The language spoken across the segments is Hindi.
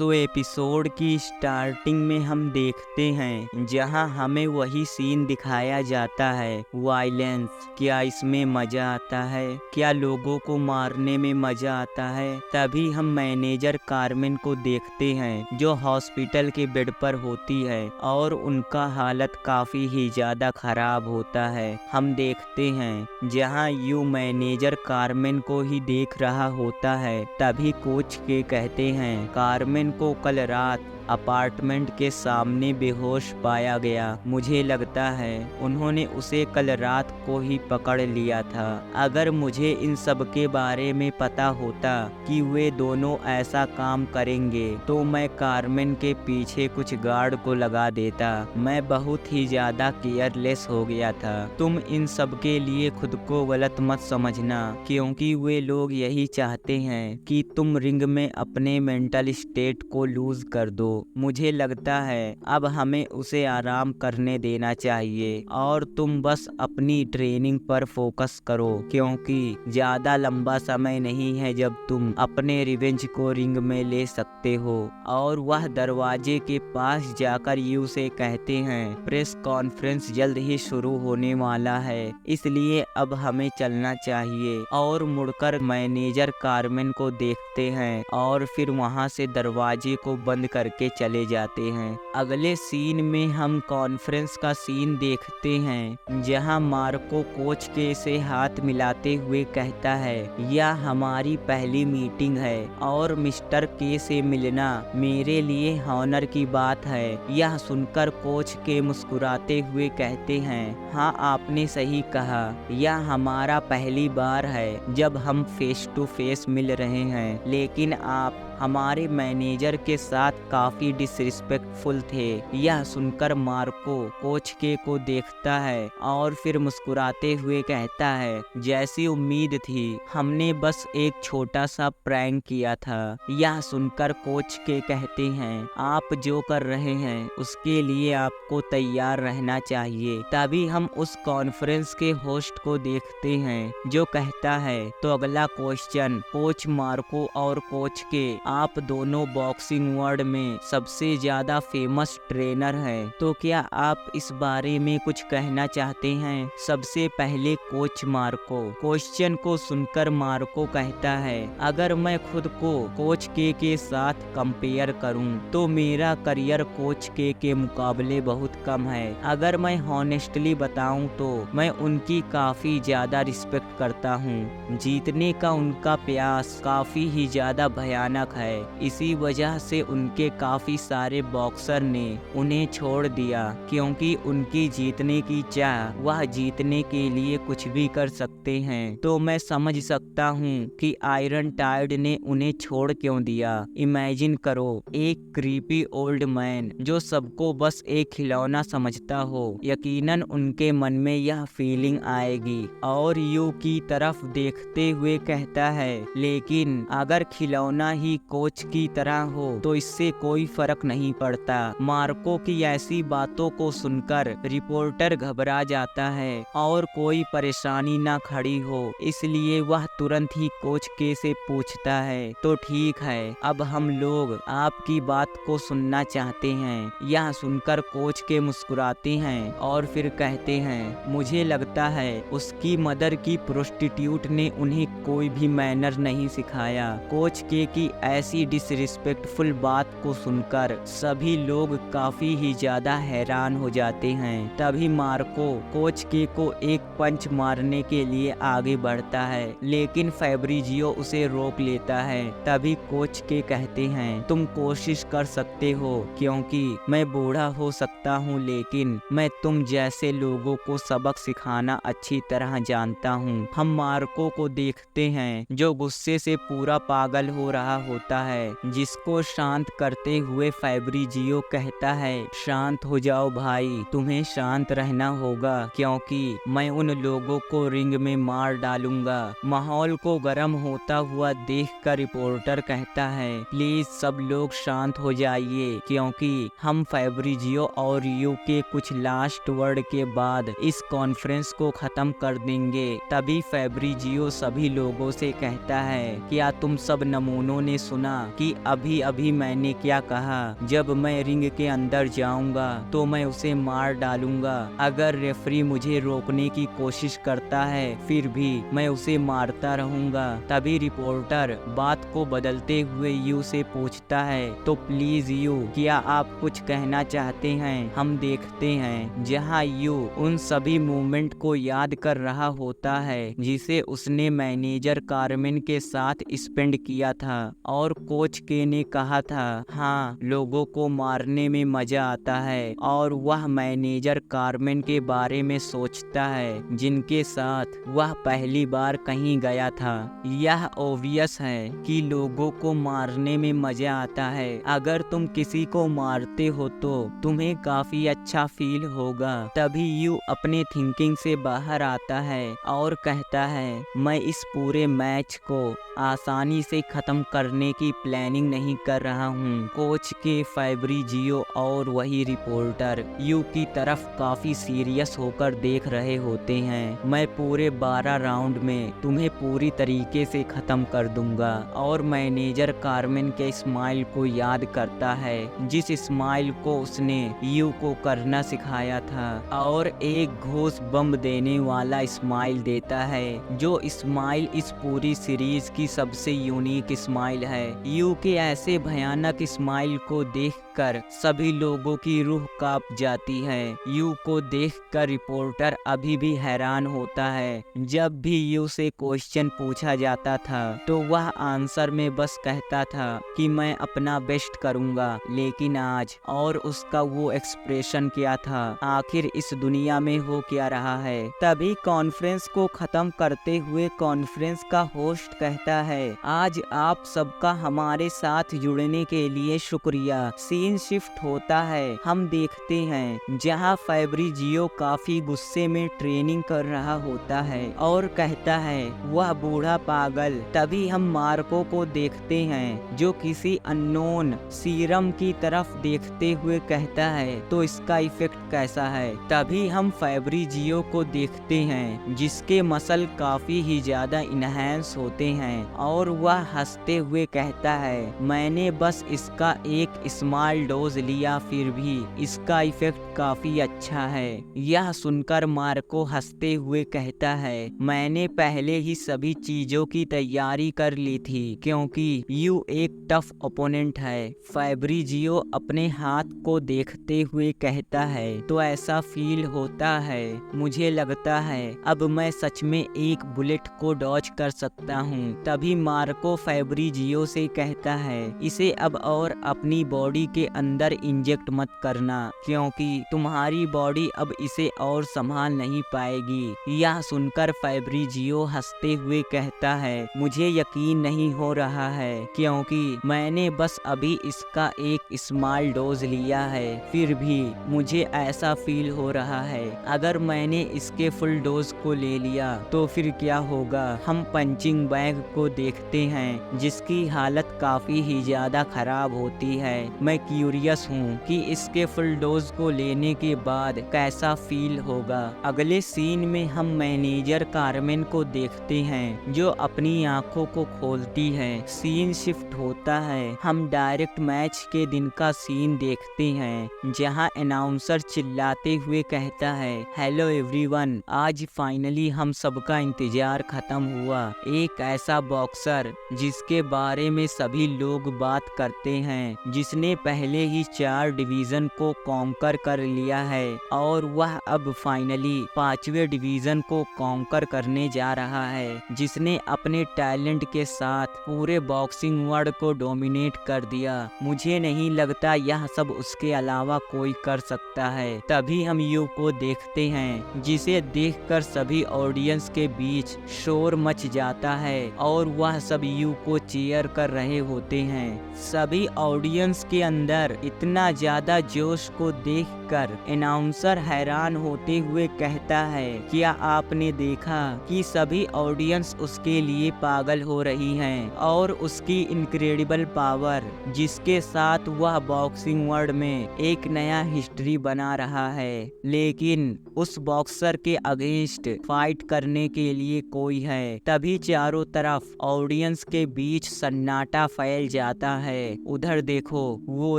सो एपिसोड की स्टार्टिंग में हम देखते हैं जहां हमें वही सीन दिखाया जाता है, वायलेंस। क्या इसमें मजा आता है? क्या लोगों को मारने में मजा आता है? तभी हम मैनेजर कार्मेन को देखते हैं जो हॉस्पिटल के बेड पर होती है और उनका हालत काफी ही ज्यादा खराब होता है। हम देखते हैं जहां यू मैनेजर कार्मेन को ही देख रहा होता है, तभी कोच के कहते हैं कार्मेन को कल रात अपार्टमेंट के सामने बेहोश पाया गया। मुझे लगता है उन्होंने उसे कल रात को ही पकड़ लिया था। अगर मुझे इन सब के बारे में पता होता कि वे दोनों ऐसा काम करेंगे तो मैं कार्मेन के पीछे कुछ गार्ड को लगा देता। मैं बहुत ही ज्यादा केयरलेस हो गया था। तुम इन सब के लिए खुद को गलत मत समझना, क्योंकि वे लोग यही चाहते हैं कि तुम रिंग में अपने मेंटल स्टेट को लूज कर दो। मुझे लगता है अब हमें उसे आराम करने देना चाहिए और तुम बस अपनी ट्रेनिंग पर फोकस करो, क्योंकि ज्यादा लंबा समय नहीं है जब तुम अपने रिवेंज को रिंग में ले सकते हो। और वह दरवाजे के पास जाकर यू से कहते हैं प्रेस कॉन्फ्रेंस जल्द ही शुरू होने वाला है, इसलिए अब हमें चलना चाहिए। और मुड़कर मैनेजर कार्मेन को देखते हैं और फिर वहां से दरवाजे को बंद करके चले जाते हैं। अगले सीन में हम कॉन्फ्रेंस का सीन देखते हैं जहां मार्को कोच के से हाथ मिलाते हुए कहता है यह हमारी पहली मीटिंग है और मिस्टर के से मिलना मेरे लिए हॉनर की बात है। यह सुनकर कोच के मुस्कुराते हुए कहते हैं हाँ, आपने सही कहा, यह हमारा पहली बार है जब हम फेस टू फेस मिल रहे हैं, लेकिन आप हमारे मैनेजर के साथ काफी डिसरिस्पेक्टफुल थे। यह सुनकर मार्को कोच के को देखता है और फिर मुस्कुराते हुए कहता है जैसी उम्मीद थी, हमने बस एक छोटा सा प्रैंक किया था। यह सुनकर कोच के कहते हैं आप जो कर रहे हैं उसके लिए आपको तैयार रहना चाहिए। तभी हम उस कॉन्फ्रेंस के होस्ट को देखते हैं जो कहता है तो अगला क्वेश्चन कोच मार्को और कोच के, आप दोनों बॉक्सिंग वर्ल्ड में सबसे ज्यादा फेमस ट्रेनर हैं, तो क्या आप इस बारे में कुछ कहना चाहते हैं? सबसे पहले कोच मार्को। क्वेश्चन को सुनकर मार्को कहता है अगर मैं खुद को कोच के साथ कंपेयर करूं तो मेरा करियर कोच के मुकाबले बहुत कम है। अगर मैं हॉनेस्टली बताऊं तो मैं उनकी काफी ज्यादा रिस्पेक्ट करता हूं। जीतने का उनका प्यास काफी ही ज्यादा भयानक है, इसी वजह से उनके काफी सारे बॉक्सर ने उन्हें छोड़ दिया, क्योंकि उनकी जीतने की चाह, वह जीतने के लिए कुछ भी कर सकते हैं। तो मैं समझ सकता हूँ कि आयरन टाइड ने उन्हें छोड़ क्यों दिया। इमेजिन करो एक क्रीपी ओल्ड मैन जो सबको बस एक खिलौना समझता हो, यकीनन उनके मन में यह फीलिंग आएगी। और यू की तरफ देखते हुए कहता है लेकिन अगर खिलौना ही कोच की तरह हो तो इससे कोई फर्क नहीं पड़ता। मार्को की ऐसी बातों को सुनकर रिपोर्टर घबरा जाता है और कोई परेशानी ना खड़ी हो, इसलिए वह तुरंत ही कोच के से पूछता है तो ठीक है, अब हम लोग आपकी बात को सुनना चाहते हैं। यह सुनकर कोच के मुस्कुराते हैं और फिर कहते हैं मुझे लगता है उसकी मदर की प्रोस्टिट्यूट ने उन्हें कोई भी मैनर नहीं सिखाया। कोच के की ऐसी डिसरिस्पेक्टफुल बात को सुनकर सभी लोग काफी ही ज्यादा हैरान हो जाते हैं। तभी मार्को कोच के को एक पंच मारने के लिए आगे बढ़ता है, लेकिन फैब्रिजियो उसे रोक लेता है। तभी कोच के कहते हैं तुम कोशिश कर सकते हो, क्योंकि मैं बूढ़ा हो सकता हूँ लेकिन मैं तुम जैसे लोगों को सबक सिखाना अच्छी तरह जानता हूँ। हम मार्को को देखते हैं जो गुस्से से पूरा पागल हो रहा होता है, जिसको शांत करते हुए फैब्रिजियो कहता है शांत हो जाओ भाई, तुम्हें शांत रहना होगा, क्योंकि मैं उन लोगों को रिंग में मार डालूंगा। माहौल को गर्म होता हुआ देखकर रिपोर्टर कहता है प्लीज सब लोग शांत हो जाइए, क्योंकि हम फैब्रिजियो और यू के कुछ लास्ट वर्ड के बाद इस कॉन्फ्रेंस को खत्म कर देंगे। तभी फैब्रिजियो सभी लोगों से कहता है क्या तुम सब नमूनों ने सुना कि अभी अभी मैंने क्या कहा, जब मैं रिंग के अंदर जाऊंगा तो मैं उसे मार डालूंगा। अगर रेफरी मुझे रोकने की कोशिश करता है फिर भी मैं उसे मारता रहूंगा। तभी रिपोर्टर बात को बदलते हुए यू से पूछता है, तो प्लीज यू, क्या आप कुछ कहना चाहते हैं? हम देखते हैं जहां यू उन सभी मूवमेंट को याद कर रहा होता है जिसे उसने मैनेजर कार्मेन के साथ स्पेंड किया था, और कोच के ने कहा था हाँ, लोगों को मारने में मजा आता है, और वह मैनेजर कार्मेन के बारे में सोचता है जिनके साथ वह पहली बार कहीं गया था। यह ऑब्वियस है कि लोगों को मारने में मजा आता है। अगर तुम किसी को मारते हो तो तुम्हें काफी अच्छा फील होगा। तभी यू अपने थिंकिंग से बाहर आता है और कहता है, मैं इस पूरे मैच को आसानी से खत्म करने की प्लानिंग नहीं कर रहा हूँ। कोच के फैब्रिजियो और वही रिपोर्टर यू की तरफ काफी सीरियस होकर देख रहे होते हैं। मैं पूरे 12 राउंड में तुम्हें पूरी तरीके से खत्म कर दूंगा। और मैनेजर कार्मेन के स्माइल को याद करता है जिस स्माइल को उसने यू को करना सिखाया था, और एक घोष बम देने वाला स्माइल देता है, जो स्माइल इस पूरी सीरीज की सबसे यूनिक स्माइल है। यू के ऐसे भयानक स्माइल को देखकर सभी लोगों की रूह कांप जाती है। यू को देखकर रिपोर्टर अभी भी हैरान होता है। जब भी यू से क्वेश्चन पूछा जाता था तो वह आंसर में बस कहता था कि मैं अपना बेस्ट करूंगा, लेकिन आज, और उसका वो एक्सप्रेशन क्या था, आखिर इस दुनिया में हो क्या रहा है। तभी कॉन्फ्रेंस को खत्म करते हुए कॉन्फ्रेंस का होस्ट कहता है, आज आप सबका हमारे साथ जुड़ने के लिए शुक्रिया। सीन शिफ्ट होता है, हम देखते हैं जहां फैब्रिजियो काफी गुस्से में ट्रेनिंग कर रहा होता है और कहता है वह बूढ़ा पागल। तभी हम मार्को को देखते हैं जो किसी अननोन सीरम की तरफ देखते हुए कहता है, तो इसका इफेक्ट कैसा है। तभी हम फैब्रिजियो को देखते हैं जिसके मसल काफी ही ज्यादा इनहैंस होते हैं, और वह हंसते हुए कहता है, मैंने बस इसका एक स्मॉल डोज लिया, फिर भी इसका इफेक्ट काफी अच्छा है। यह सुनकर मार्को हंसते हुए कहता है, मैंने पहले ही सभी चीजों की तैयारी कर ली थी क्योंकि यू एक टफ ओपोनेंट है। फैब्रिजियो अपने हाथ को देखते हुए कहता है, तो ऐसा फील होता है, मुझे लगता है अब मैं सच में एक बुलेट को डॉज कर सकता हूँ। तभी मार्को फैब्रिजियो से कहता है, इसे अब और अपनी बॉडी के अंदर इंजेक्ट मत करना क्योंकि तुम्हारी बॉडी अब इसे और संभाल नहीं पाएगी। यह सुनकर फैब्रिजियो हंसते हुए कहता है, मुझे यकीन नहीं हो रहा है क्योंकि मैंने बस अभी इसका एक स्मॉल डोज लिया है, फिर भी मुझे ऐसा फील हो रहा है अगर मैंने इसके फुल डोज को ले लिया तो फिर क्या होगा। हम पंचिंग बैग को देखते हैं जिसकी हालत काफी ही ज्यादा खराब होती है। मैं क्यूरियस हूँ कि इसके फुल डोज को लेने के बाद कैसा फील होगा। अगले सीन में हम मैनेजर कार्मेन को देखते हैं जो अपनी आंखों को खोलती है। सीन शिफ्ट होता है, हम डायरेक्ट मैच के दिन का सीन देखते हैं जहां अनाउंसर चिल्लाते हुए कहता है, हेलो एवरीवन, आज फाइनली हम सबका इंतजार खत्म हुआ। एक ऐसा बॉक्सर जिसके बारे में सभी लोग बात करते हैं, जिसने पहले ही 4 डिवीजन को कॉन्कर कर लिया है और वह अब फाइनली 5वें डिवीजन को कॉन्कर करने जा रहा है, जिसने अपने टैलेंट के साथ पूरे बॉक्सिंग वर्ल्ड को डोमिनेट कर दिया। मुझे नहीं लगता यह सब उसके अलावा कोई कर सकता है। तभी हम यू को देखते हैं जिसे देखकर सभी ऑडियंस के बीच शोर मच जाता है और वह सब यू को चीयर कर रहे होते हैं। सभी ऑडियंस के अंदर इतना ज्यादा जोश को देखकर देखकर अनाउंसर हैरान होते हुए कहता है, क्या आपने देखा कि सभी ऑडियंस उसके लिए पागल हो रही हैं और उसकी इनक्रेडिबल पावर जिसके साथ वह बॉक्सिंग वर्ल्ड में एक नया हिस्ट्री बना रहा है, लेकिन उस बॉक्सर के अगेंस्ट फाइट करने के लिए कोई है। तभी चारों तरफ ऑडियंस के बीच सन्नाटा फैल जाता है। उधर देखो वो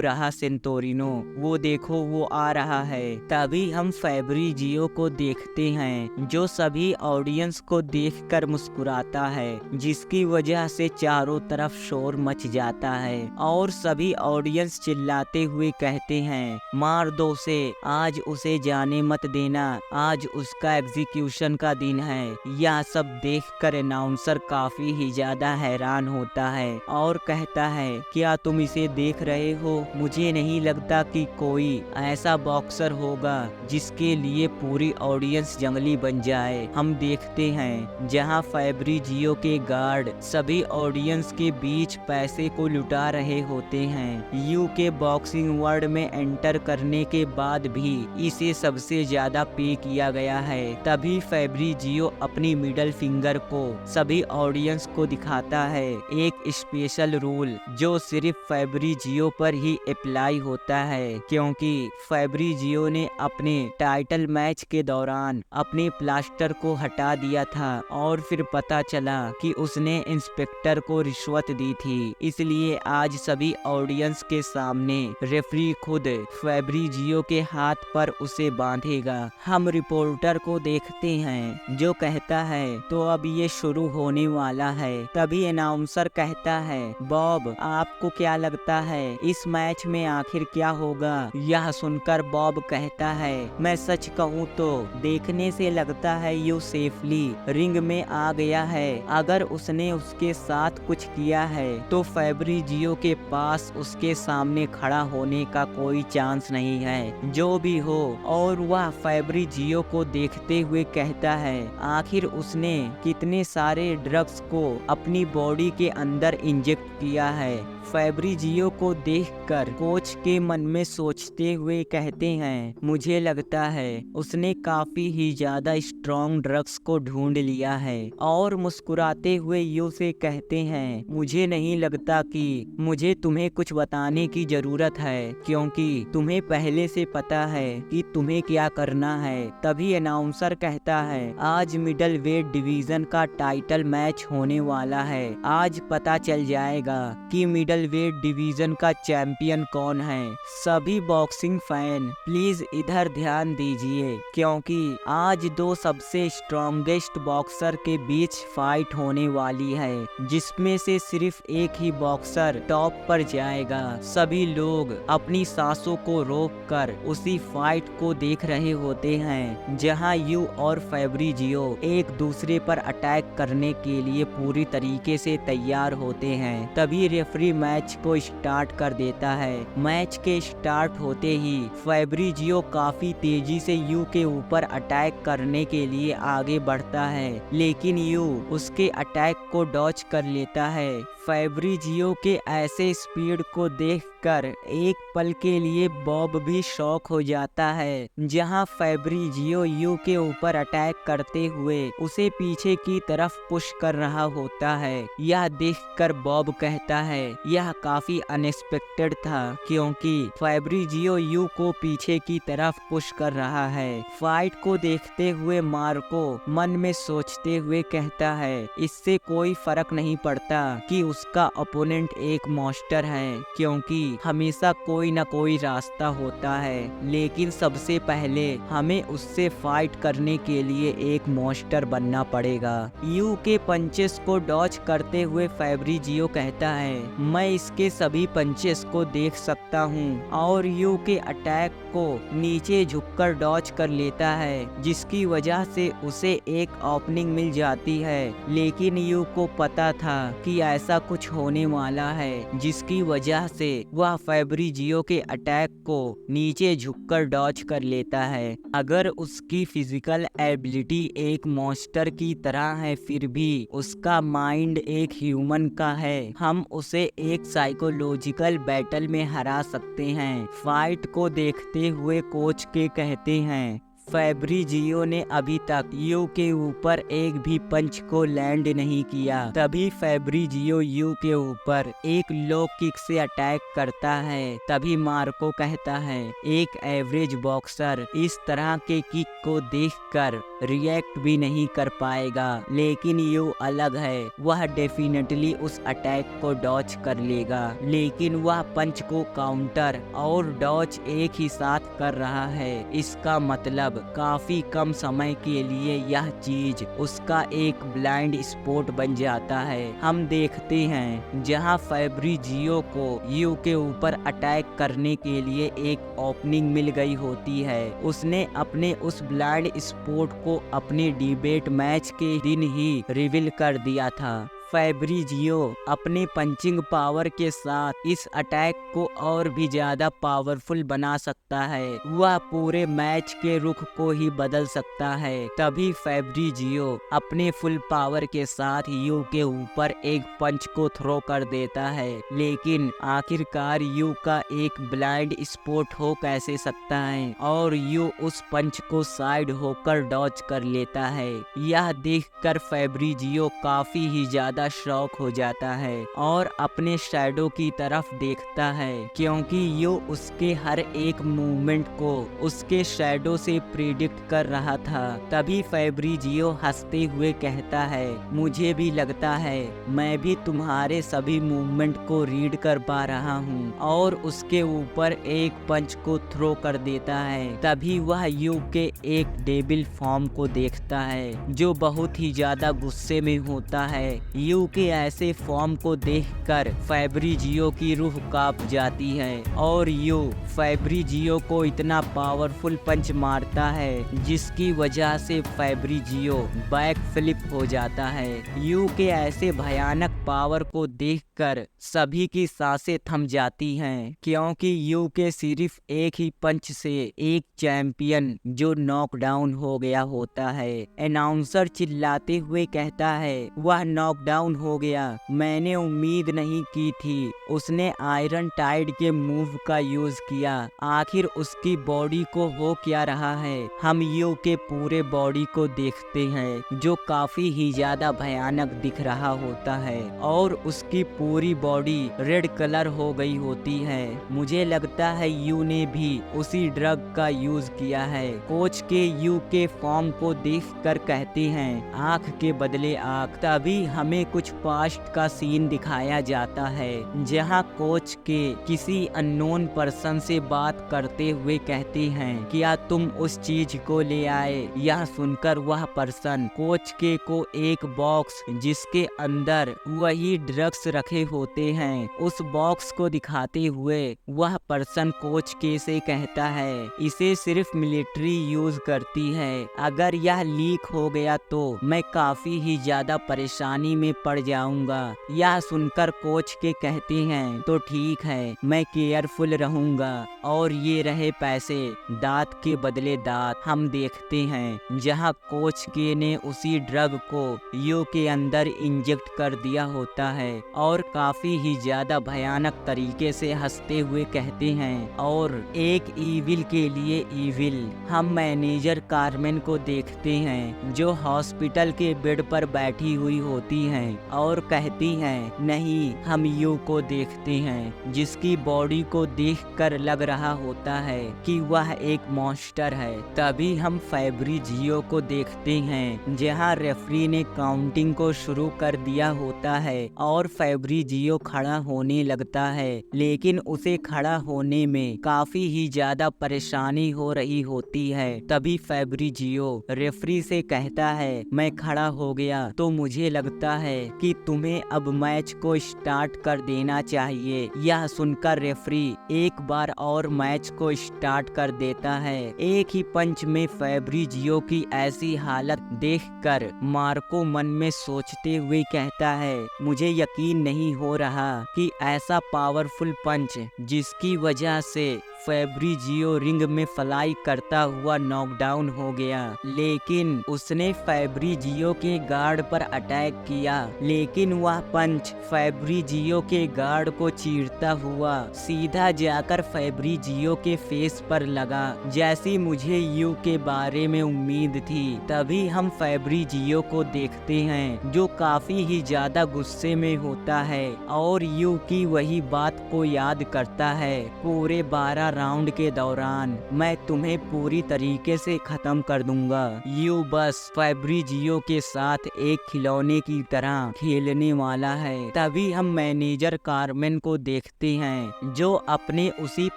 रहा सेंटोरिनो, वो देखो वो आ रहा है। तभी हम फैब्रिजियो को देखते हैं जो सभी ऑडियंस को देखकर मुस्कुराता है, जिसकी वजह से चारों तरफ शोर मच जाता है और सभी ऑडियंस चिल्लाते हुए कहते हैं, मार दो उसे, आज उसे जाने मत देना, आज उसका एग्जीक्यूशन का दिन है। यह सब देखकर अनाउंसर काफी ही ज्यादा हैरान होता है और कहता है, क्या तुम इसे देख रहे हो? मुझे नहीं लगता कि कोई ऐसा बॉक्सर होगा जिसके लिए पूरी ऑडियंस जंगली बन जाए। हम देखते हैं जहां फैब्रिजियो के गार्ड सभी ऑडियंस के बीच पैसे को लुटा रहे होते हैं। यू के बॉक्सिंग वर्ल्ड में एंटर करने के बाद भी इसे सबसे ज्यादा पे किया गया है। तभी फैब्रिजियो अपनी मिडल फिंगर को सभी ऑडियंस को दिखाता है, एक स्पेशल रूल जो सिर्फ फैब्रिजियो पर ही अप्लाई होता है, क्योंकि फैब्रिजियो ने अपने टाइटल मैच के दौरान अपने प्लास्टर को हटा दिया था और फिर पता चला कि उसने इंस्पेक्टर को रिश्वत दी थी। इसलिए आज सभी ऑडियंस के सामने रेफरी खुद फैब्रिजियो के हाथ पर उसे बांधेगा। हम रिपोर्टर को देखते हैं जो कहता है, तो अब ये शुरू होने वाला है। तभी अनाउंसर कहता है, बॉब आपको क्या लगता है इस मैच में आखिर क्या होगा? यह सुनकर बॉब कहता है, मैं सच कहूँ तो देखने से लगता है यू सेफली रिंग में आ गया है। अगर उसने उसके साथ कुछ किया है तो फैब्रिजियो के पास उसके सामने खड़ा होने का कोई चांस नहीं है। जो भी हो, और वह फैब्रिजियो को देखते हुए कहता है, आखिर उसने कितने सारे ड्रग्स को अपनी बॉडी के अंदर इंजेक्ट किया है। फैब्रिजियो को देखकर कोच के मन में सोचते हुए कहते हैं, मुझे लगता है उसने काफी ही ज्यादा स्ट्रॉन्ग ड्रग्स को ढूंढ लिया है। और मुस्कुराते हुए यू से कहते हैं, मुझे नहीं लगता कि मुझे तुम्हें कुछ बताने की जरूरत है, क्योंकि तुम्हें पहले से पता है कि तुम्हें क्या करना है। तभी अनाउंसर कहता है, आज मिडल वेट डिवीजन का टाइटल मैच होने वाला है। आज पता चल जाएगा कि मिडल वेट डिवीजन का चैंपियन कौन है। सभी बॉक्सिंग फैन प्लीज इधर ध्यान दीजिए, क्योंकि आज दो सबसे स्ट्रॉन्गेस्ट बॉक्सर के बीच फाइट होने वाली है, जिसमें से सिर्फ एक ही बॉक्सर टॉप पर जाएगा। सभी लोग अपनी सांसों को रोककर उसी फाइट को देख रहे होते हैं, जहां यू और फैब्रिजियो एक दूसरे पर अटैक करने के लिए पूरी तरीके से तैयार होते हैं। तभी रेफरी मैच को स्टार्ट कर देता है। मैच के स्टार्ट होते ही फैब्रिजियो काफी तेजी से यू के ऊपर अटैक करने के लिए आगे बढ़ता है, लेकिन यू उसके अटैक को डॉच कर लेता है। फैब्रिजियो के ऐसे स्पीड को देखकर एक पल के लिए बॉब भी शॉक हो जाता है, जहां फैब्रिजियो यू के ऊपर अटैक करते हुए उसे पीछे की तरफ पुश कर रहा होता है। यह देखकर बॉब कहता है, यह काफी अनएक्सपेक्टेड था, क्योंकि फैब्रिजियो यू को पीछे की तरफ पुश कर रहा है। फाइट को देखते हुए मार्को मन में सोचते हुए कहता है, इससे कोई फर्क नहीं पड़ता कि उसका ओपोनेंट एक मॉन्स्टर है, क्योंकि हमेशा कोई न कोई रास्ता होता है, लेकिन सबसे पहले हमें उससे फाइट करने के लिए एक मॉन्स्टर बनना पड़ेगा। यू के पंचेस को डॉच करते हुए फैब्रिजियो कहता है, मैं इसके सभी पंचेस को देख सकता हूँ, और यू के अटैक को नीचे झुककर डॉच कर लेता है, जिसकी वजह से उसे एक ओपनिंग मिल जाती है। लेकिन यू को पता था कि ऐसा कुछ होने वाला है, जिसकी वजह से वह फैब्रिजियो के अटैक को नीचे झुककर डॉच कर लेता है। अगर उसकी फिजिकल एबिलिटी एक मॉन्स्टर की तरह है, फिर भी उसका माइंड एक ह्यूमन का है। हम उसे एक साइकोलॉजिकल बैटल में हरा सकते हैं। फाइट को देखते हंसते हुए कोच के कहते हैं, फैब्रिजियो ने अभी तक यू के ऊपर एक भी पंच को लैंड नहीं किया। तभी फैब्रिजियो यू के ऊपर एक लो किक से अटैक करता है। तभी मार्को कहता है, एक एवरेज बॉक्सर इस तरह के किक को देखकर रिएक्ट भी नहीं कर पाएगा, लेकिन यू अलग है, वह डेफिनेटली उस अटैक को डॉच कर लेगा। लेकिन वह पंच को काउंटर और डॉच एक ही साथ कर रहा है। इसका मतलब काफी कम समय के लिए यह चीज उसका एक ब्लाइंड स्पॉट बन जाता है। हम देखते हैं जहां फैब्रिजियो को यू के ऊपर अटैक करने के लिए एक ओपनिंग मिल गई होती है। उसने अपने उस ब्लाइंड स्पॉट को अपने डिबेट मैच के दिन ही रिवील कर दिया था। फैब्रिजियो अपने पंचिंग पावर के साथ इस अटैक को और भी ज्यादा पावरफुल बना सकता है। वह पूरे मैच के रुख को ही बदल सकता है। तभी फैब्रिजियो अपने फुल पावर के साथ यू के ऊपर एक पंच को थ्रो कर देता है, लेकिन आखिरकार यू का एक ब्लाइंड स्पॉट हो कैसे सकता है और यू उस पंच को साइड होकर डॉच कर लेता है। यह देखकर फैब्रिजियो काफी ही ज्यादा शॉक हो जाता है और अपने शैडो की तरफ देखता है, क्योंकि यू उसके हर एक मूवमेंट को उसके शैडो से प्रिडिक्ट कर रहा था। तभी फैब्रिजियो हंसते हुए कहता है, मुझे भी लगता है मैं भी तुम्हारे सभी मूवमेंट को रीड कर पा रहा हूँ, और उसके ऊपर एक पंच को थ्रो कर देता है। तभी वह यू के एक डेविल फॉर्म को देखता है जो बहुत ही ज्यादा गुस्से में होता है। यू के ऐसे फॉर्म को देखकर फैब्रिजियो की रूह कांप जाती है और यू फैब्रिजियो को इतना पावरफुल पंच मारता है जिसकी वजह से फैब्रिजियो बैक फ्लिप हो जाता है। यू के ऐसे भयानक पावर को देखकर सभी की सांसें थम जाती हैं, क्योंकि यू के सिर्फ एक ही पंच से एक चैंपियन जो नॉकडाउन हो गया होता है। अनाउंसर चिल्लाते हुए कहता है, वह नॉकडाउन हो गया, मैंने उम्मीद नहीं की थी। उसने आयरन टाइड के मूव का यूज किया। आखिर उसकी बॉडी को हो क्या रहा है? हम यू के पूरे बॉडी को देखते हैं जो काफी ही ज्यादा भयानक दिख रहा होता है और उसकी पूरी बॉडी रेड कलर हो गई होती है। मुझे लगता है यू ने भी उसी ड्रग का यूज किया है। कोच के यू के फॉर्म को देखकर कहते हैं, आंख के बदले आंख। तभी हमें कुछ पास्ट का सीन दिखाया जाता है जहां कोच के किसी अननोन पर्सन से बात करते हुए कहते हैं, क्या तुम उस चीज को ले आए? यह सुनकर वह पर्सन कोच के को एक बॉक्स जिसके अंदर वही ड्रग्स रखे होते हैं उस बॉक्स को दिखाते हुए वह पर्सन कोच के से कहता है, इसे सिर्फ मिलिट्री यूज करती है, अगर यह लीक हो गया तो मैं काफी ही ज्यादा परेशानी में पड़ जाऊंगा। यह सुनकर कोच के कहते हैं, तो ठीक है, मैं केयरफुल रहूंगा। और ये रहे पैसे, दांत के बदले दांत। हम देखते हैं जहां कोच के ने उसी ड्रग को यू के अंदर इंजेक्ट कर दिया होता है और काफी ही ज्यादा भयानक तरीके से हंसते हुए कहते हैं, और एक ईविल के लिए ईविल। हम मैनेजर कार्मेन को देखते हैं जो हॉस्पिटल के बेड पर बैठी हुई होती हैं और कहती हैं, नहीं, हम यू को देखते हैं जिसकी बॉडी को देखकर लग रहा होता है कि वह एक मॉन्स्टर है। तभी हम फैब्रिजियो को देखते हैं जहां रेफरी ने काउंटिंग को शुरू कर दिया होता है और फैब्रिजियो खड़ा होने लगता है, लेकिन उसे खड़ा होने में काफी ही ज्यादा परेशानी हो रही होती है। तभी फैब्रिजियो रेफरी से कहता है, मैं खड़ा हो गया तो मुझे लगता है कि तुम्हें अब मैच को स्टार्ट कर देना चाहिए। यह सुनकर रेफरी एक बार और मैच को स्टार्ट कर देता है। एक ही पंच में फैब्रिजियो की ऐसी हालत देखकर मार्को मन में सोचते हुए कहता है, मुझे यकीन नहीं हो रहा कि ऐसा पावरफुल पंच जिसकी वजह से फैब्रिजियो रिंग में फ्लाई करता हुआ नॉकडाउन हो गया, लेकिन उसने फैब्रिजियो के गार्ड पर अटैक किया, लेकिन वह पंच फैब्रिजियो के गार्ड को चीरता हुआ सीधा जाकर फैब्रिजियो के फेस पर लगा। जैसी मुझे यू के बारे में उम्मीद थी, तभी हम फैब्रिजियो को देखते हैं जो काफी ही ज्यादा गुस्से में होता है और यू की वही बात को याद करता है। पूरे 12 राउंड के दौरान मैं तुम्हें पूरी तरीके से खत्म कर दूंगा। यू बस फैब्रिजियो के साथ एक खिलौने की तरह खेलने वाला है। तभी हम मैनेजर कार्मेन को देखते हैं जो अपने उसी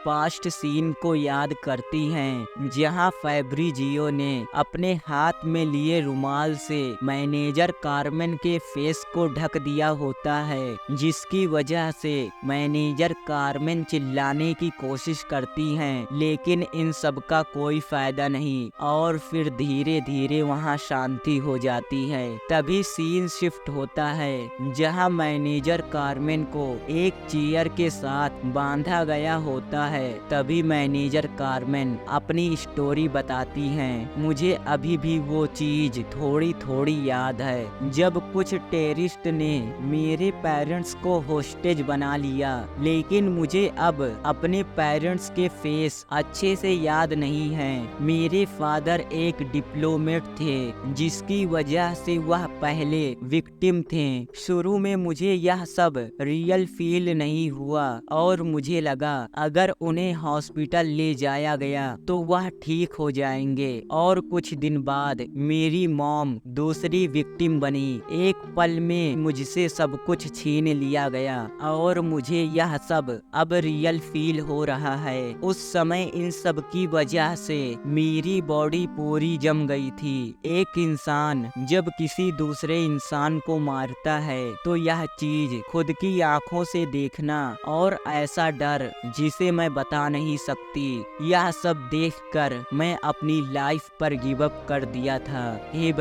पास्ट सीन को याद करती हैं जहां फैब्रिजियो ने अपने हाथ में लिए रुमाल से मैनेजर कार्मेन के फेस को ढक दिया होता है, जिसकी वजह से मैनेजर कार्मेन चिल्लाने की कोशिश करती हैं, लेकिन इन सब का कोई फायदा नहीं और फिर धीरे धीरे वहां शांति हो जाती है। तभी सीन शिफ्ट होता है जहां मैनेजर कार्मेन को एक चेयर के साथ बांधा गया होता है। तभी मैनेजर कार्मेन अपनी स्टोरी बताती हैं। मुझे अभी भी वो चीज थोड़ी थोड़ी याद है जब कुछ टेररिस्ट ने मेरे पेरेंट्स को होस्टेज बना लिया, लेकिन मुझे अब अपने पेरेंट्स के फेस अच्छे से याद नहीं है। मेरे फादर एक डिप्लोमेट थे जिसकी वजह से वह पहले विक्टिम थे। शुरू में मुझे यह सब रियल फील नहीं हुआ और मुझे लगा अगर उन्हें हॉस्पिटल ले जाया गया तो वह ठीक हो जाएंगे, और कुछ दिन बाद मेरी मॉम दूसरी विक्टिम बनी। एक पल में मुझसे सब कुछ छीन लिया गया और मुझे यह सब अब रियल फील हो रहा है। उस समय इन सब की वजह से मेरी बॉडी पूरी जम गई थी। एक इंसान जब किसी दूसरे इंसान को मारता है तो यह चीज खुद की आंखों से देखना और ऐसा डर जिसे मैं बता नहीं सकती, यह सब देखकर मैं अपनी लाइफ पर गिव अप कर दिया था। हे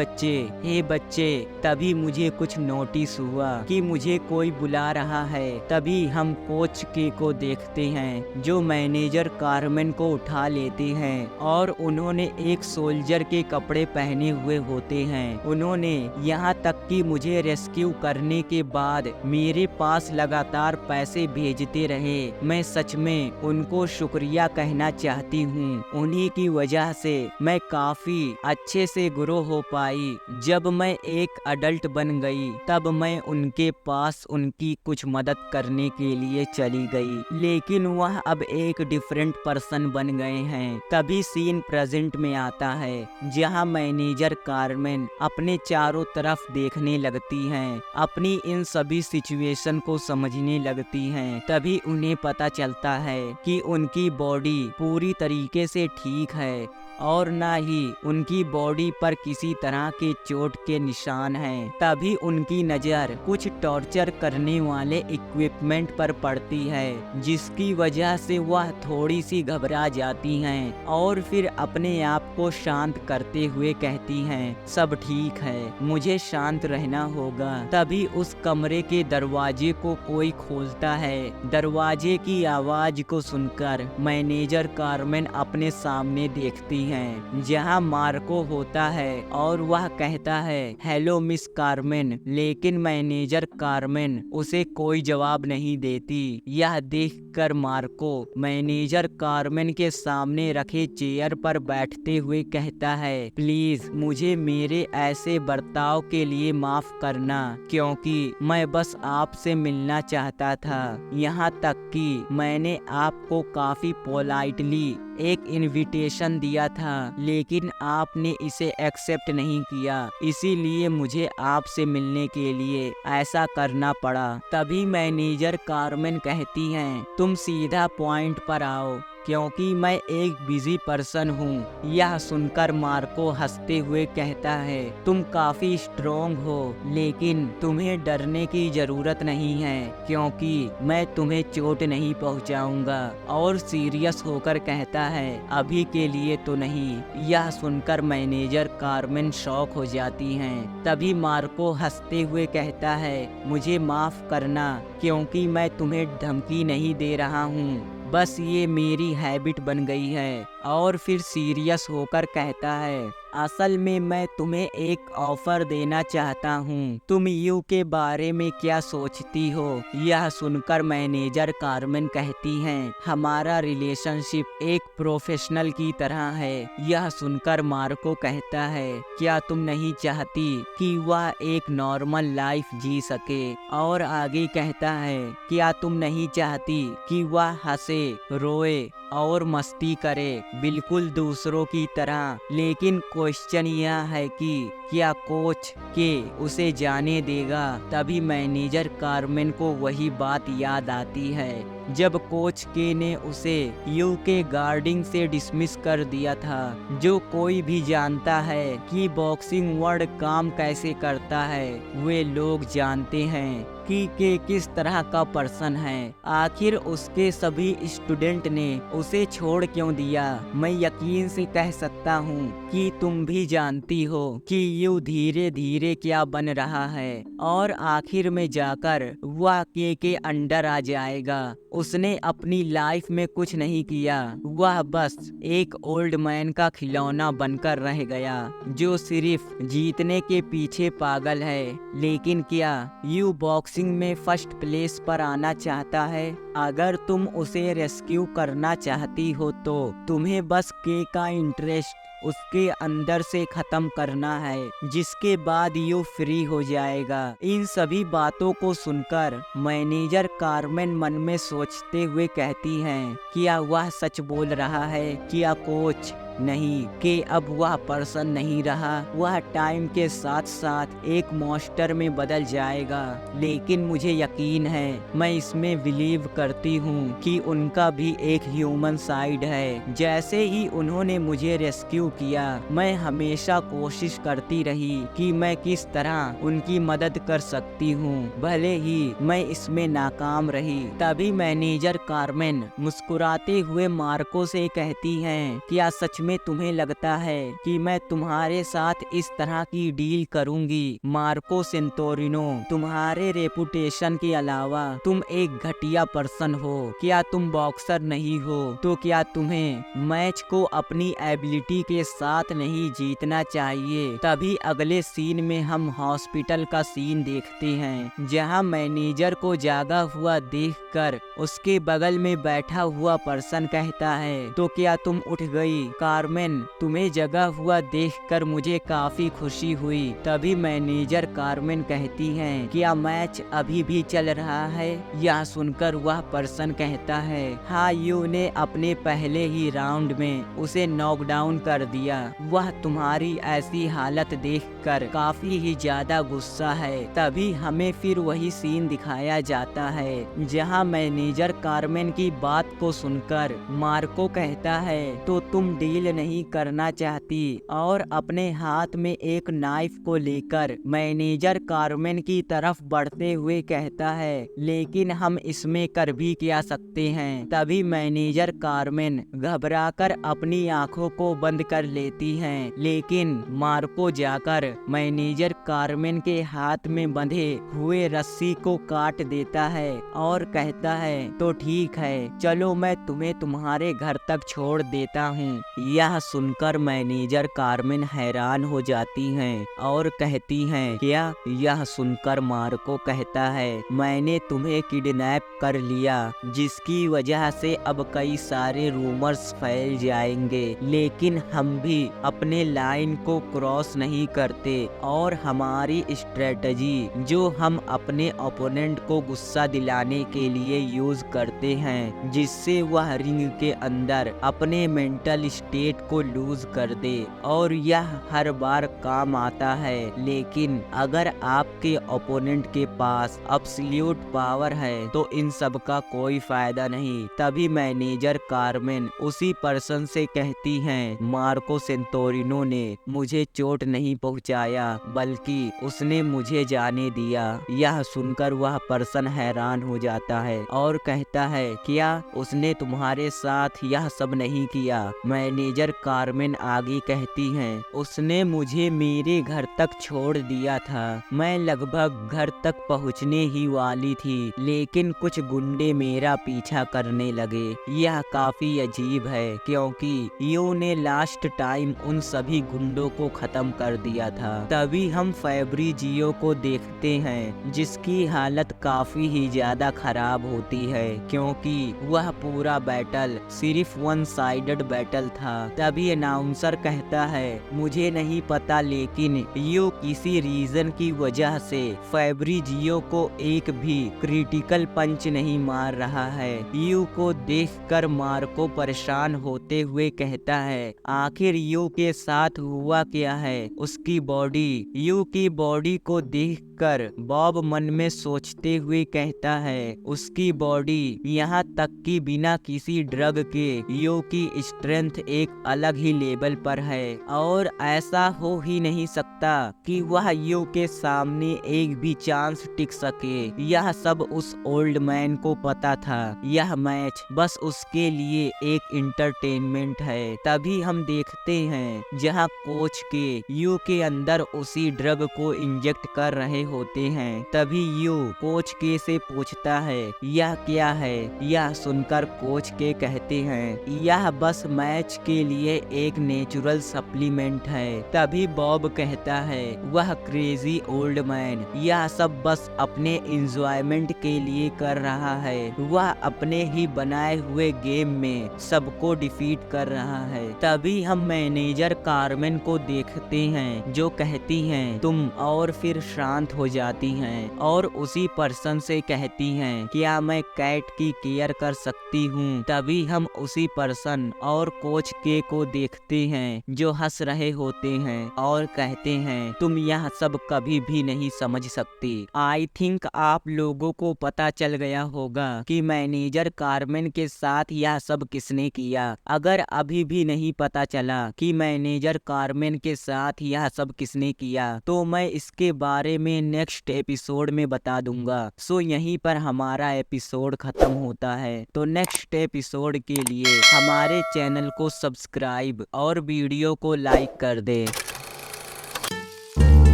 बच्चे, तभी मुझे कुछ नोटिस हुआ कि मुझे कोई बुला रहा है। तभी हम कोच के को देखते हैं जो मैनेजर कार्मेन को उठा लेते हैं और उन्होंने एक सोल्जर के कपड़े पहने हुए होते हैं। उन्होंने यहाँ तक कि मुझे रेस्क्यू करने के बाद मेरे पास लगातार पैसे भेजते रहे। मैं सच में उनको शुक्रिया कहना चाहती हूँ। उन्हीं की वजह से मैं काफी अच्छे से ग्रो हो पाई। जब मैं एक अडल्ट बन गई तब मैं उनके पास उनकी कुछ मदद करने के लिए चली गई, लेकिन वह अब एक डिफरेंट पर्सन बन गए हैं। तभी सीन प्रेजेंट में आता है जहां मैनेजर कार्मेन अपने चारों तरफ देखने लगती हैं, अपनी इन सभी सिचुएशन को समझने लगती हैं। तभी उन्हें पता चलता है कि उनकी बॉडी पूरी तरीके से ठीक है और ना ही उनकी बॉडी पर किसी तरह के चोट के निशान हैं। तभी उनकी नज़र कुछ टॉर्चर करने वाले इक्विपमेंट पर पड़ती है, जिसकी वजह से वह थोड़ी सी घबरा जाती हैं और फिर अपने आप को शांत करते हुए कहती हैं, सब ठीक है, मुझे शांत रहना होगा। तभी उस कमरे के दरवाजे को कोई खोलता है। दरवाजे की आवाज को सुनकर मैनेजर कार्मेन अपने सामने देखती हैं जहां मार्को होता है और वह कहता है, हेलो मिस कार्मेन, लेकिन मैनेजर कार्मेन उसे कोई जवाब नहीं देती। यह देखकर मार्को मैनेजर कार्मेन के सामने रखे चेयर पर बैठते हुए कहता है, प्लीज मुझे मेरे ऐसे बर्ताव के लिए माफ करना, क्योंकि मैं बस आपसे मिलना चाहता था। यहाँ तक कि मैंने आपको काफी पोलाइटली एक इनविटेशन दिया था, लेकिन आपने इसे एक्सेप्ट नहीं किया, इसीलिए मुझे आपसे मिलने के लिए ऐसा करना पड़ा। तभी मैनेजर कार्मेन कहती हैं, तुम सीधा पॉइंट पर आओ, क्योंकि मैं एक बिजी पर्सन हूँ। यह सुनकर मार्को हंसते हुए कहता है, तुम काफी स्ट्रोंग हो, लेकिन तुम्हें डरने की जरूरत नहीं है, क्योंकि मैं तुम्हें चोट नहीं पहुँचाऊंगा। और सीरियस होकर कहता है, अभी के लिए तो नहीं। यह सुनकर मैनेजर कार्मेन शॉक हो जाती हैं। तभी मार्को हंसते हुए कहता है, मुझे माफ करना, क्योंकि मैं तुम्हें धमकी नहीं दे रहा हूँ, बस ये मेरी हैबिट बन गई है। और फिर सीरियस होकर कहता है, असल में मैं तुम्हें एक ऑफर देना चाहता हूँ। तुम यू के बारे में क्या सोचती हो? यह सुनकर मैनेजर कार्मेन कहती हैं, हमारा रिलेशनशिप एक प्रोफेशनल की तरह है। यह सुनकर मार्को कहता है, क्या तुम नहीं चाहती कि वह एक नॉर्मल लाइफ जी सके? और आगे कहता है, क्या तुम नहीं चाहती कि वह हंसे, रोए और मस्ती करे, बिल्कुल दूसरों की तरह? लेकिन क्वेश्चन यह है कि क्या कोच के उसे जाने देगा? तभी मैनेजर कार्मेन को वही बात याद आती है जब कोच के ने उसे यू के गार्डिंग से डिसमिस कर दिया था। जो कोई भी जानता है कि बॉक्सिंग वर्ल्ड काम कैसे करता है, वे लोग जानते हैं कि के किस तरह का पर्सन है। आखिर उसके सभी स्टूडेंट ने उसे छोड़ क्यों दिया? मैं यकीन से कह सकता हूँ कि तुम भी जानती हो कि यू धीरे धीरे क्या बन रहा है और आखिर में जाकर वह के अंडर आ जाएगा। उसने अपनी लाइफ में कुछ नहीं किया, वह बस एक ओल्ड मैन का खिलौना बनकर रह गया जो सिर्फ जीतने के पीछे पागल है। लेकिन क्या यू बॉक्सिंग में फर्स्ट प्लेस पर आना चाहता है? अगर तुम उसे रेस्क्यू करना चाहती हो तो तुम्हें बस के का इंटरेस्ट उसके अंदर से खत्म करना है, जिसके बाद यू फ्री हो जाएगा। इन सभी बातों को सुनकर मैनेजर कार्मेन मन में सोचते हुए कहती हैं, क्या वह सच बोल रहा है? क्या कोच नहीं कि अब वह पर्सन नहीं रहा, वह टाइम के साथ साथ एक मॉन्स्टर में बदल जाएगा। लेकिन मुझे यकीन है, मैं इसमें बिलीव करती हूँ कि उनका भी एक ह्यूमन साइड है। जैसे ही उन्होंने मुझे रेस्क्यू किया, मैं हमेशा कोशिश करती रही कि मैं किस तरह उनकी मदद कर सकती हूँ, भले ही मैं इसमें नाकाम रही। तभी मैनेजर कार्मेन मुस्कुराते हुए मार्को से कहती हैं, क्या सच में तुम्हें लगता है कि मैं तुम्हारे साथ इस तरह की डील करूंगी? मार्को सेंटोरिनो, तुम्हारे रेपुटेशन के अलावा तुम एक घटिया पर्सन हो। क्या तुम बॉक्सर नहीं हो तो क्या तुम्हें मैच को अपनी एबिलिटी के साथ नहीं जीतना चाहिए? तभी अगले सीन में हम हॉस्पिटल का सीन देखते हैं, जहां मैनेजर को जागा हुआ देखकर उसके बगल में बैठा हुआ पर्सन कहता है, तो क्या तुम उठ गई? कार्मेन, तुम्हें जगा हुआ देखकर मुझे काफी खुशी हुई। तभी मैनेजर कार्मेन कहती हैं, क्या मैच अभी भी चल रहा है? यह सुनकर वह पर्सन कहता है, हाँ, यू ने अपने पहले ही राउंड में उसे नॉकडाउन कर दिया। वह तुम्हारी ऐसी हालत देखकर काफी ही ज्यादा गुस्सा है। तभी हमें फिर वही सीन दिखाया जाता है जहां मैनेजर कार्मेन की बात को सुनकर मार्को कहता है, तो तुम डील नहीं करना चाहती? और अपने हाथ में एक नाइफ को लेकर मैनेजर कार्मेन की तरफ बढ़ते हुए कहता है, लेकिन हम इसमें कर भी क्या सकते हैं? तभी मैनेजर कार्मेन घबराकर अपनी आंखों को बंद कर लेती हैं, लेकिन मार्को जाकर मैनेजर कार्मेन के हाथ में बंधे हुए रस्सी को काट देता है और कहता है, तो ठीक है, चलो मैं तुम्हें तुम्हारे घर तक छोड़ देता हूँ। यह सुनकर मैनेजर कार्मेन हैरान हो जाती हैं और कहती हैं, क्या? यह सुनकर मार्को कहता है, मैंने तुम्हें किडनैप कर लिया, जिसकी वजह से अब कई सारे रूमर्स फैल जाएंगे, लेकिन हम भी अपने लाइन को क्रॉस नहीं करते और हमारी स्ट्रेटजी जो हम अपने ओपोनेंट को गुस्सा दिलाने के लिए यूज करते हैं, जिससे वह रिंग के अंदर अपने मेंटल स्टेट को लूज कर दे, और यह हर बार काम आता है। लेकिन अगर आपके ओपोनेंट के पास एब्सोल्यूट पावर है तो इन सब का कोई फायदा नहीं। तभी मैनेजर कार्मेन उसी पर्सन से कहती हैं, मार्को सेंटोरिनो ने मुझे चोट नहीं पहुंचाया, बल्कि उसने मुझे जाने दिया। यह सुनकर वह पर्सन हैरान हो जाता है और कहता है, क्या उसने तुम्हारे साथ यह सब नहीं किया? मैनेजर मैनेजर कार्मेन आगे कहती हैं, उसने मुझे मेरे घर तक छोड़ दिया था। मैं लगभग घर तक पहुंचने ही वाली थी, लेकिन कुछ गुंडे मेरा पीछा करने लगे। यह काफी अजीब है क्योंकि यू ने लास्ट टाइम उन सभी गुंडों को खत्म कर दिया था। तभी हम फैब्रिजियो को देखते हैं, जिसकी हालत काफी ही ज्यादा खराब होती है क्योंकि वह पूरा बैटल सिर्फ वन साइडेड बैटल था। तभी अनाउंसर कहता है, मुझे नहीं पता लेकिन यू किसी रीजन की वजह से फैब्रिजियो को एक भी क्रिटिकल पंच नहीं मार रहा है। यू को देखकर मार्को परेशान होते हुए कहता है, आखिर यू के साथ हुआ क्या है। उसकी बॉडी यू की बॉडी को देखकर बॉब मन में सोचते हुए कहता है, उसकी बॉडी यहाँ तक कि बिना किसी ड्रग के यू की स्ट्रेंथ एक अलग ही लेवल पर है और ऐसा हो ही नहीं सकता कि वह यू के सामने एक भी चांस टिक सके। यह सब उस ओल्ड मैन को पता था। यह मैच बस उसके लिए एक इंटरटेनमेंट है। तभी हम देखते हैं जहां कोच के यू के अंदर उसी ड्रग को इंजेक्ट कर रहे होते हैं। तभी यू कोच के से पूछता है, यह क्या है। यह सुनकर कोच के कहते हैं, यह बस मैच के लिए एक नेचुरल सप्लीमेंट है। तभी बॉब कहता है, वह क्रेजी ओल्ड मैन यह सब बस अपने एंजॉयमेंट के लिए कर रहा है। वह अपने ही बनाए हुए गेम में सबको डिफीट कर रहा है। तभी हम मैनेजर कार्मेन को देखते हैं जो कहती हैं, तुम, और फिर शांत हो जाती हैं और उसी पर्सन से कहती हैं, क्या मैं कैट की केयर कर सकती हूँ। तभी हम उसी पर्सन और कोच के को देखते हैं जो हंस रहे होते हैं और कहते हैं, तुम यह सब कभी भी नहीं समझ सकती। आई थिंक आप लोगों को पता चल गया होगा कि मैनेजर कार्मेन के साथ यह सब किसने किया। अगर अभी भी नहीं पता चला कि मैनेजर कार्मेन के साथ यह सब किसने किया तो मैं इसके बारे में नेक्स्ट एपिसोड में बता दूंगा। सो यहीं पर हमारा एपिसोड खत्म होता है। तो नेक्स्ट एपिसोड के लिए हमारे चैनल को सब्सक्राइब और वीडियो को लाइक कर दे।